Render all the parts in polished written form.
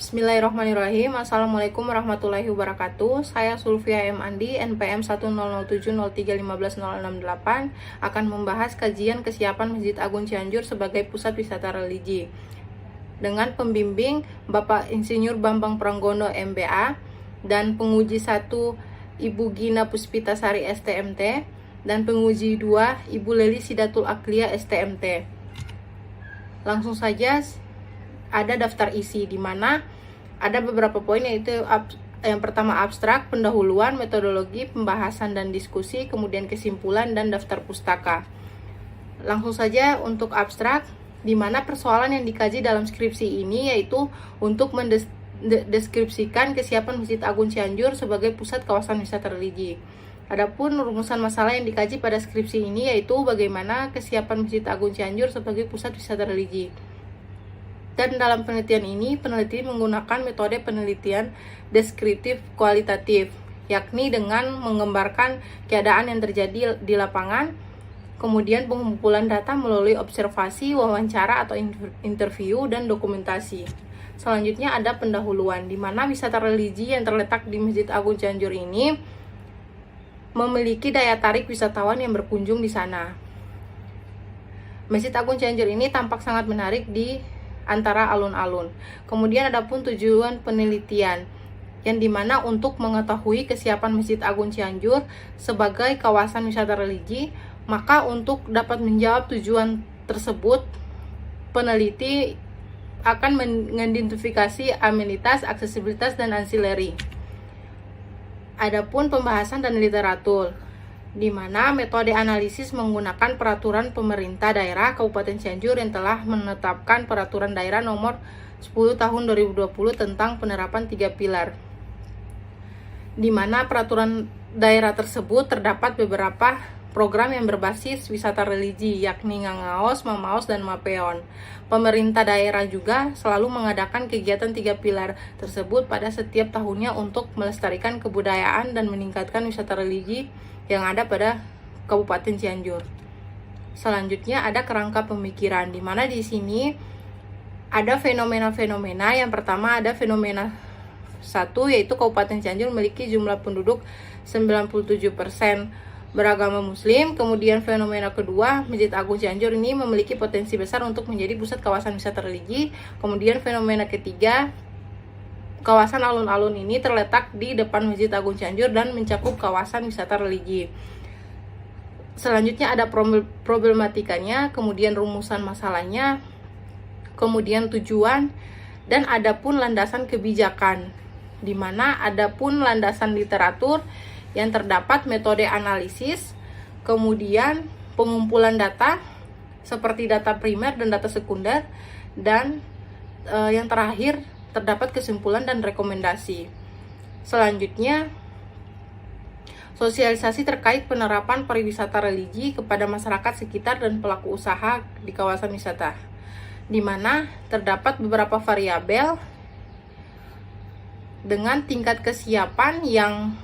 Bismillahirrahmanirrahim. Assalamualaikum warahmatullahi wabarakatuh. Saya Sulfia M. Andi, NPM 1007030150668, akan membahas kajian kesiapan Masjid Agung Cianjur sebagai pusat wisata religi dengan pembimbing Bapak Insinyur Bambang Pranggono MBA dan penguji 1 Ibu Gina Puspitasari STMT dan penguji 2 Ibu Leli Sidatul Aklia STMT. Langsung saja ada daftar isi di mana ada beberapa poin, yaitu yang pertama abstrak, pendahuluan, metodologi, pembahasan dan diskusi, kemudian kesimpulan dan daftar pustaka. Langsung saja untuk abstrak, di mana persoalan yang dikaji dalam skripsi ini yaitu untuk mendeskripsikan kesiapan Masjid Agung Cianjur sebagai pusat kawasan wisata religi. Adapun rumusan masalah yang dikaji pada skripsi ini yaitu bagaimana kesiapan Masjid Agung Cianjur sebagai pusat wisata religi. Dan dalam penelitian ini, peneliti menggunakan metode penelitian deskriptif kualitatif, yakni dengan menggambarkan keadaan yang terjadi di lapangan, kemudian pengumpulan data melalui observasi, wawancara atau interview, dan dokumentasi. Selanjutnya ada pendahuluan, di mana wisata religi yang terletak di Masjid Agung Cianjur ini memiliki daya tarik wisatawan yang berkunjung di sana. Masjid Agung Cianjur ini tampak sangat menarik di antara alun-alun. Kemudian ada pun tujuan penelitian, yang dimana untuk mengetahui kesiapan Masjid Agung Cianjur sebagai kawasan wisata religi. Maka untuk dapat menjawab tujuan tersebut, peneliti akan mengidentifikasi amenitas, aksesibilitas, dan ancillary. Adapun pembahasan dan literatur, di mana metode analisis menggunakan peraturan pemerintah daerah Kabupaten Cianjur yang telah menetapkan peraturan daerah nomor 10 tahun 2020 tentang penerapan 3 pilar. Di mana peraturan daerah tersebut terdapat beberapa program yang berbasis wisata religi, yakni Ngangaos, Mamaos, dan Mapeon. Pemerintah daerah juga selalu mengadakan kegiatan 3 pilar tersebut pada setiap tahunnya untuk melestarikan kebudayaan dan meningkatkan wisata religi yang ada pada Kabupaten Cianjur. Selanjutnya ada kerangka pemikiran, di mana di sini ada fenomena-fenomena. Yang pertama ada fenomena 1, yaitu Kabupaten Cianjur memiliki jumlah penduduk 97% beragama muslim. Kemudian fenomena kedua, Masjid Agung Cianjur ini memiliki potensi besar untuk menjadi pusat kawasan wisata religi. Kemudian fenomena ketiga, kawasan alun-alun ini terletak di depan Masjid Agung Cianjur dan mencakup kawasan wisata religi. Selanjutnya ada problematikanya, kemudian rumusan masalahnya, kemudian tujuan, dan ada pun landasan kebijakan, di mana ada pun landasan literatur yang terdapat metode analisis, kemudian pengumpulan data seperti data primer dan data sekunder, dan yang terakhir terdapat kesimpulan dan rekomendasi. Selanjutnya, sosialisasi terkait penerapan pariwisata religi kepada masyarakat sekitar dan pelaku usaha di kawasan wisata, di mana terdapat beberapa variabel dengan tingkat kesiapan yang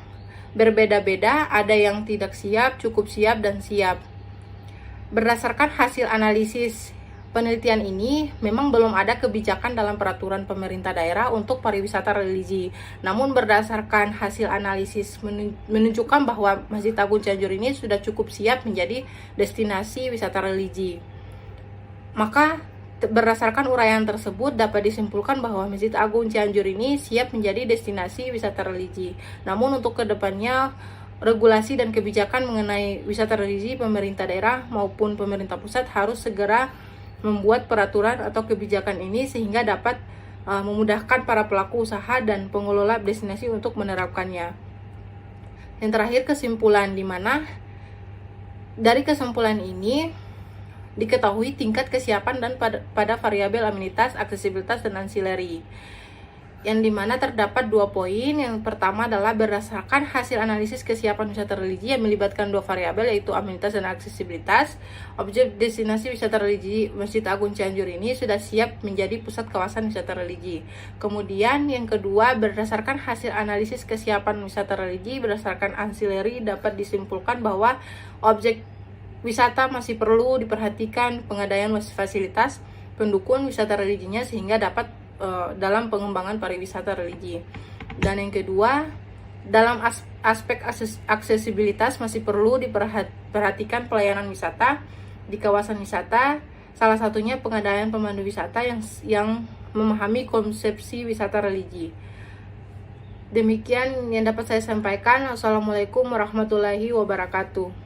berbeda-beda, ada yang tidak siap, cukup siap, dan siap. Berdasarkan hasil analisis penelitian ini, memang belum ada kebijakan dalam peraturan pemerintah daerah untuk pariwisata religi. Namun berdasarkan hasil analisis menunjukkan bahwa Masjid Agung Cianjur ini sudah cukup siap menjadi destinasi wisata religi. Maka berdasarkan uraian tersebut dapat disimpulkan bahwa Masjid Agung Cianjur ini siap menjadi destinasi wisata religi. Namun untuk kedepannya, regulasi dan kebijakan mengenai wisata religi pemerintah daerah maupun pemerintah pusat harus segera membuat peraturan atau kebijakan ini sehingga dapat memudahkan para pelaku usaha dan pengelola destinasi untuk menerapkannya. Yang terakhir kesimpulan, di mana dari kesimpulan ini diketahui tingkat kesiapan dan pada variabel amenitas, aksesibilitas, dan ancillary. yang dimana terdapat 2 poin. Yang pertama adalah berdasarkan hasil analisis kesiapan wisata religi yang melibatkan 2 variabel, yaitu amenitas dan aksesibilitas, objek destinasi wisata religi Masjid Agung Cianjur ini sudah siap menjadi pusat kawasan wisata religi. Kemudian yang kedua, berdasarkan hasil analisis kesiapan wisata religi berdasarkan ancillary dapat disimpulkan bahwa objek wisata masih perlu diperhatikan pengadaan fasilitas pendukung wisata religinya sehingga dapat dalam pengembangan pariwisata religi. Dan yang kedua, dalam aspek aksesibilitas masih perlu diperhatikan pelayanan wisata di kawasan wisata, salah satunya pengadaan pemandu wisata yang memahami konsepsi wisata religi. Demikian yang dapat saya sampaikan. Assalamualaikum warahmatullahi wabarakatuh.